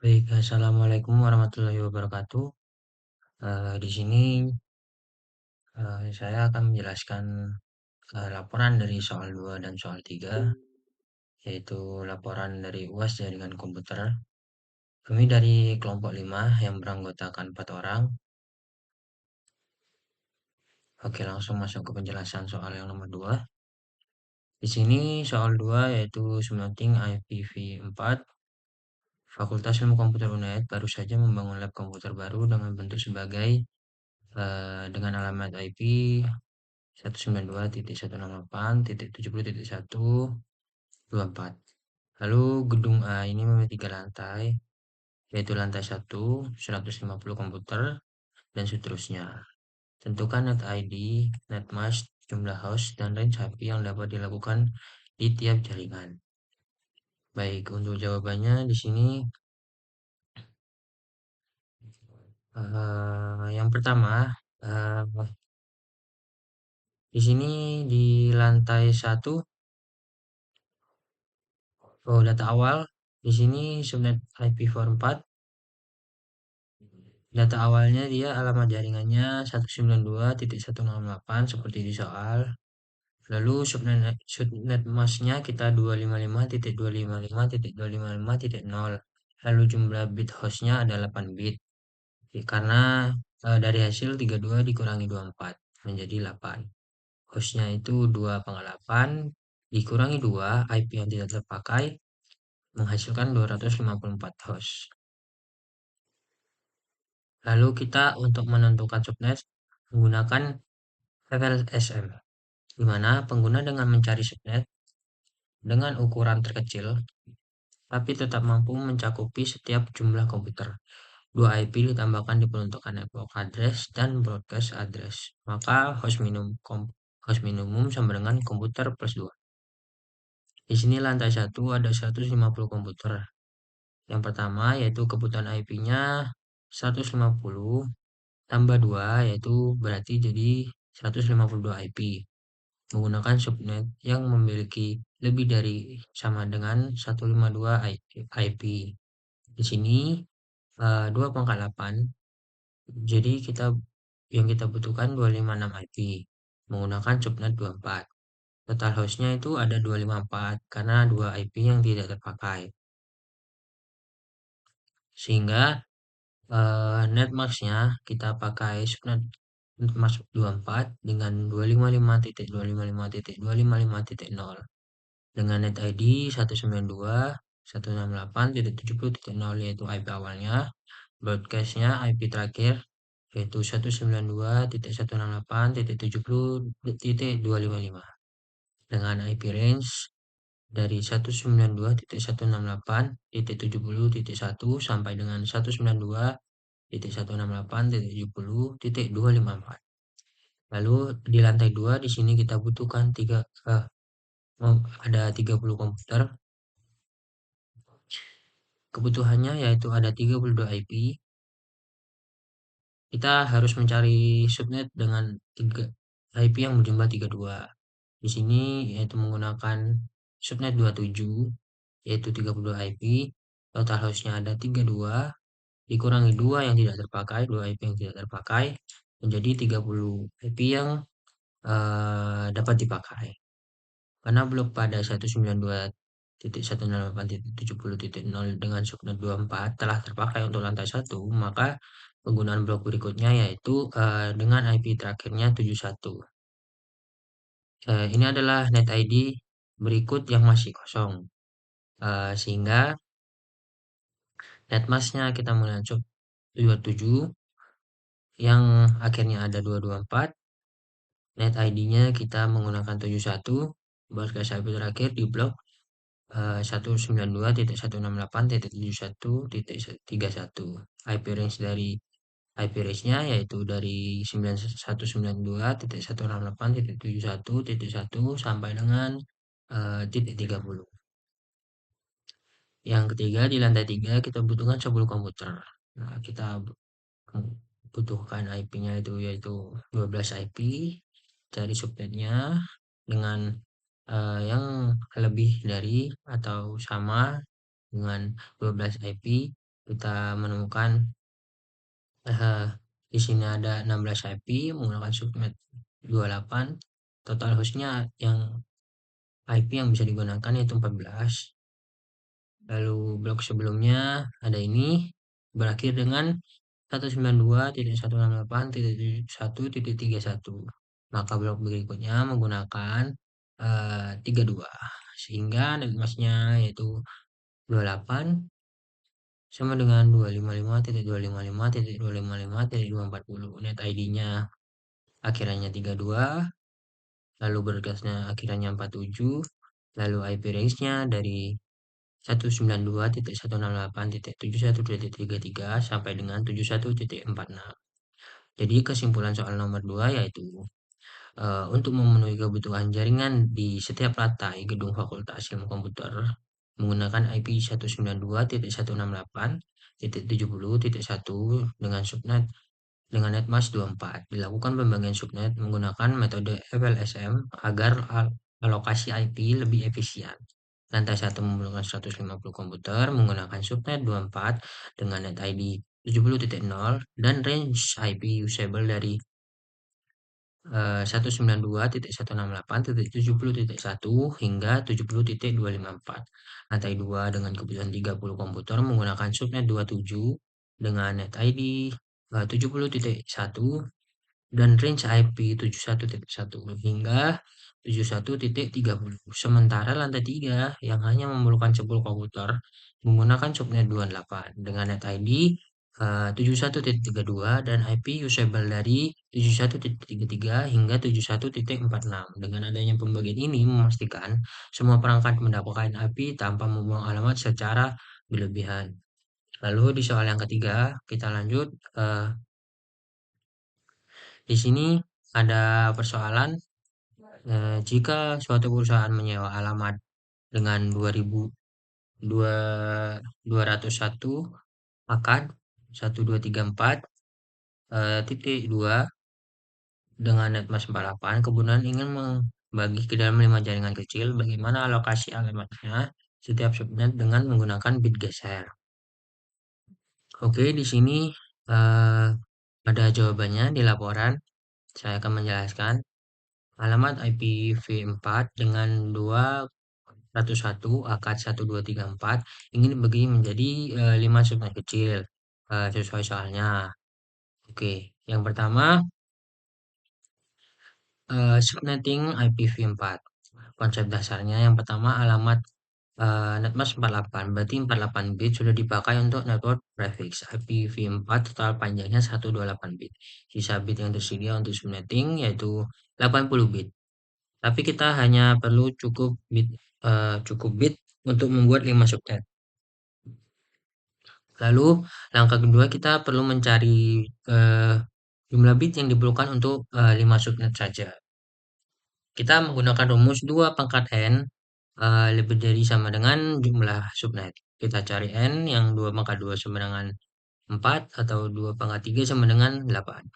Baik, assalamualaikum warahmatullahi wabarakatuh. Di sini saya akan menjelaskan laporan dari soal 2 dan soal 3, yaitu laporan dari UAS jaringan komputer. Kami dari kelompok 5 yang beranggotakan 4 orang. Oke, langsung masuk ke penjelasan soal yang nomor 2. Di sini soal 2 yaitu Sumnoting IPv4. Fakultas Ilmu Komputer UNED baru saja membangun lab komputer baru dengan bentuk sebagai dengan alamat IP 192.168.70.124. Lalu gedung A ini memiliki 3 lantai, yaitu lantai 1, 150 komputer, dan seterusnya. Tentukan net ID, net mask, jumlah host, dan range IP yang dapat dilakukan di tiap jaringan. Baik, untuk jawabannya di sini yang pertama, eh, di sini di lantai 1, data awal, di sini subnet IP44. Data awalnya dia alamat jaringannya 192.168 seperti di soal. Lalu subnet masknya kita 255.255.255.0. Lalu jumlah bit hostnya ada 8 bit. Karena dari hasil 32 dikurangi 24 menjadi 8. Hostnya itu 2/8 dikurangi 2 IP yang tidak terpakai menghasilkan 254 host. Lalu kita untuk menentukan subnet menggunakan FLSM, di mana pengguna dengan mencari subnet dengan ukuran terkecil, tapi tetap mampu mencakupi setiap jumlah komputer. 2 IP ditambahkan di peruntukan network address dan broadcast address. Maka host minimum sama dengan komputer plus 2. Di sini lantai 1 ada 150 komputer. Yang pertama yaitu kebutuhan IP-nya 150 tambah 2 yaitu berarti jadi 152 IP. Menggunakan subnet yang memiliki lebih dari sama dengan 152 IP. Di sini 2/8. Jadi yang kita butuhkan 256 IP menggunakan subnet 24. Total hostnya itu ada 254 karena 2 IP yang tidak terpakai. Sehingga netmasknya kita pakai subnet netmask 24 dengan 255.255.255.0 dengan net ID 192.168.70.0 yaitu IP awalnya, broadcastnya IP terakhir yaitu 192.168.70.255 dengan IP range dari 192.168.70.1 sampai dengan 192.168.70.254. Lalu di lantai 2 di sini kita butuhkan ada 30 komputer. Kebutuhannya yaitu ada 32 IP. Kita harus mencari subnet dengan 3 IP yang berjumlah 32. Di sini yaitu menggunakan subnet 27 yaitu 32 IP. Total hostnya ada 32 dikurangi 2 yang tidak terpakai, 2 IP yang tidak terpakai menjadi 30 IP yang dapat dipakai. Karena blok pada 192.168.70.0 dengan subnet 24 telah terpakai untuk lantai 1, maka penggunaan blok berikutnya yaitu dengan IP terakhirnya 71. Ini adalah net ID berikut yang masih kosong. Sehingga netmasknya kita mengacu 27 yang akhirnya ada 224. Net ID-nya kita menggunakan 71. Broadcast IP terakhir di blok 192.168.71.31. IP range dari IP range-nya yaitu dari 192.168.71.1 sampai dengan titik 30. Yang ketiga di lantai 3 kita butuhkan 10 komputer. Nah, kita butuhkan IP-nya itu yaitu 12 IP. Cari subnetnya dengan yang lebih dari atau sama dengan 12 IP kita menemukan eh, di sini ada 16 IP menggunakan subnet 28. Total hostnya yang IP yang bisa digunakan yaitu 14. Lalu blok sebelumnya ada ini berakhir dengan 192.168.1.31. Maka blok berikutnya menggunakan 32 sehingga netmasknya yaitu 28 sama dengan 255.255.255.240. Net ID-nya akhirannya 32, lalu berkasnya akhirannya 47, lalu IP range-nya dari 192.168.71.33 sampai dengan 71.46. Jadi kesimpulan soal nomor 2 yaitu untuk memenuhi kebutuhan jaringan di setiap lantai gedung Fakultas Ilmu Komputer menggunakan IP 192.168.70.1 dengan subnet dengan netmask 24. Dilakukan pembagian subnet menggunakan metode FLSM agar alokasi IP lebih efisien. Lantai 1 memerlukan 150 komputer menggunakan subnet 24 dengan net ID 70.0 dan range IP usable dari 192.168.70.1 hingga 70.254. Lantai 2 dengan kebutuhan 30 komputer menggunakan subnet 27 dengan net ID 70.1 dan range IP 71.1 hingga 71.30. Sementara lantai 3 yang hanya memerlukan 10 komputer menggunakan subnet 28 dengan net ID 71.32 dan IP usable dari 71.33 hingga 71.46. Dengan adanya pembagian ini memastikan semua perangkat mendapatkan IP tanpa membuang alamat secara berlebihan. Lalu di soal yang ketiga, kita lanjut. Di sini ada persoalan jika suatu perusahaan menyewa alamat dengan 2.201 akad 1234 titik 2 dengan netmas 48 kemudian ingin membagi ke dalam 5 jaringan kecil, bagaimana alokasi alamatnya setiap subnet dengan menggunakan bit geser. Oke, di sini eh, ada jawabannya di laporan. Saya akan menjelaskan. Alamat IPv4 dengan 201 akad 1234 ingin dibagi menjadi 5 subnet kecil sesuai soalnya. Oke, yang pertama subnetting IPv4. Konsep dasarnya yang pertama alamat netmask 48 berarti 48 bit sudah dipakai untuk network prefix IPv4 total panjangnya 128 bit. Sisa bit yang tersedia untuk subnetting yaitu 80 bit. Tapi kita hanya perlu cukup bit untuk membuat 5 subnet. Lalu langkah kedua kita perlu mencari jumlah bit yang diperlukan untuk 5 subnet saja. Kita menggunakan rumus 2 pangkat n lebih dari sama dengan jumlah subnet. Kita cari n yang 2 pangkat 2 sama dengan 4 atau 2 pangkat 3 sama dengan 8.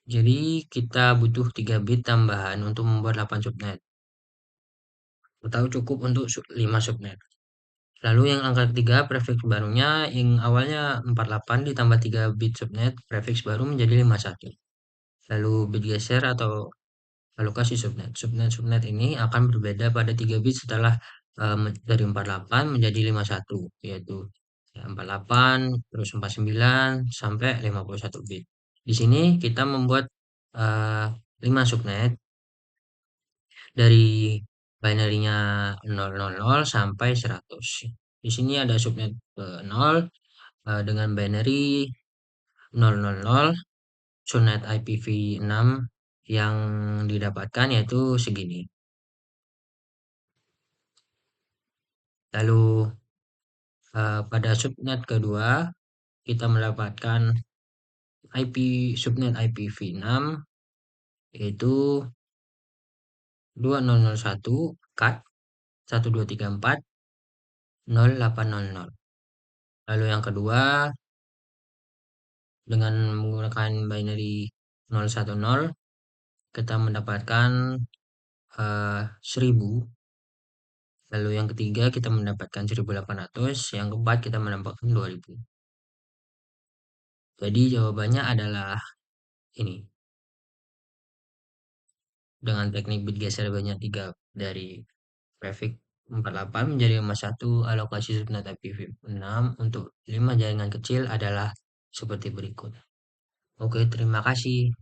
Jadi kita butuh 3 bit tambahan untuk membuat 8 subnet. Atau cukup untuk 5 subnet. Lalu yang angka ketiga, prefix barunya yang awalnya 48 ditambah 3 bit subnet, prefix baru menjadi 51. Lalu bit geser atau alokasi subnet. Subnet ini akan berbeda pada 3 bit setelah dari 48 menjadi 51, yaitu 48, terus 49, sampai 51 bit. Di sini kita membuat 5 subnet dari binary-nya 000 sampai 100. Di sini ada subnet 0 dengan binary 000, subnet IPv6 yang didapatkan yaitu segini. Lalu pada subnet kedua kita mendapatkan subnet IPv6 yaitu 2001 cut 1234.0800. Lalu yang kedua dengan menggunakan binary 010 kita mendapatkan 1000 Lalu yang ketiga kita mendapatkan 1800, yang keempat kita mendapatkan 2000. Jadi jawabannya adalah ini. Dengan teknik bit geser banyak 3 dari prefix 48 menjadi emas 1, alokasi subnet IPv6 untuk 5 jaringan kecil adalah seperti berikut. Oke, terima kasih.